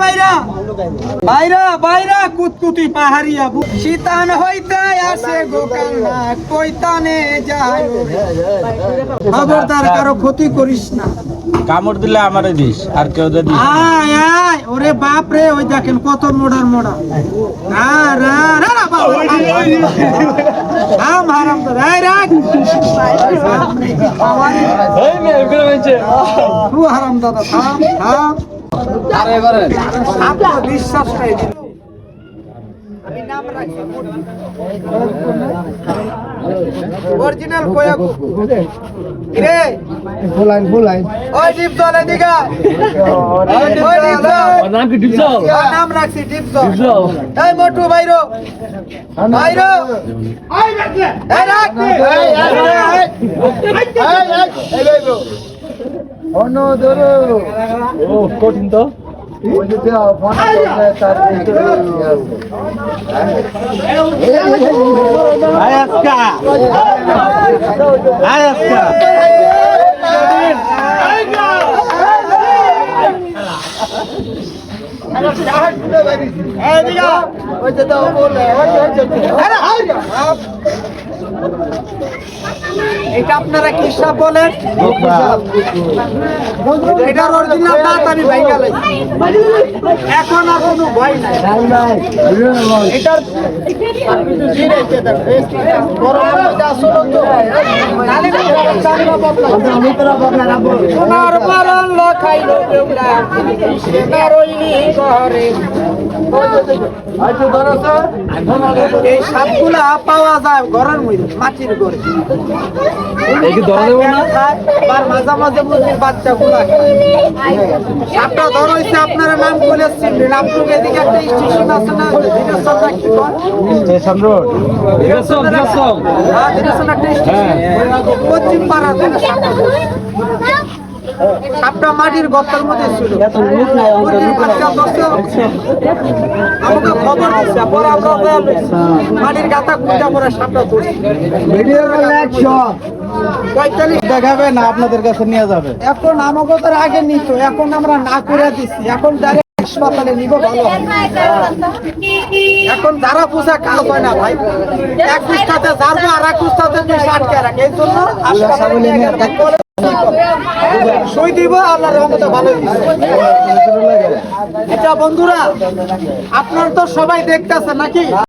বাইরা বাইরা বাইরা কুতকুতি পাহাড়িয়া শীতান হইতে আসে গোকাল না কইতানে যায় খবরদার কারো ক্ষতি করিস না কামড় দিলে আমারে দিস আর কেউ যদি আয় আয় ওরে বাপ রে ওই দেখেন কত মোড়ার মোড়া থাম হারাম তো রাখ হারাম দাদা থাম থাম আপনার বিশ্বাসটাই আমি নাম রাখছি অরিজিনাল কোয়া রে বুলাই ওই ডিপ জল এদিকে ওই ডিপ জল নাম কি ডিপজল নাম রাখছি ডিপ জল এই মোটু বাইরো বাইরো এই দেখলে এই রাখ এই বাইরো অন্য ধরো ও কঠিন তো ওই যে ফোন করে তার আয়াসকা আয়াসকা এটা আপনারা কি সাপ বলেন? এটার অরিজিনাল দাঁত আমি ভাইঙ্গা লাইছি এখন আর কোনো ভয় নাই এটার সোনার মারণ লখাইলো বেউলা সোনার রইলি ঘরে এই সাপগুলা পাওয়া যায় ঘরের মধ্যে মাটির ঘরে মাঝে মাঝে মুরগির বাচ্চা গুলা সাপটা ধর হয়েছে আপনারা নাম বলে চিনলেন আপনার এদিকে একটা স্টেশন আছে না স্টেশন রোড পশ্চিম পাড়া সাপটা মাটির গর্তের মধ্যে ছিল আমাকে খবর দিচ্ছে পরে আমরা মাটির গাতা খুঁজা পরে সাপটা ধরছি দেখাবে না আপনাদের কাছে নিয়ে যাবে এখন আমাকে তো আগে নিত এখন আমরা না করে দিচ্ছি এখন হাসপাতালে নিব ভালো এখন যারা পূজা কাজ হয় না ভাই এক পুস্তাতে যাবো আর এক পুস্তাতে আটকে রাখে এই জন্য সই দিব আল্লাহর রহমতে ভালো এটা বন্ধুরা আপনার তো সবাই দেখতেছে নাকি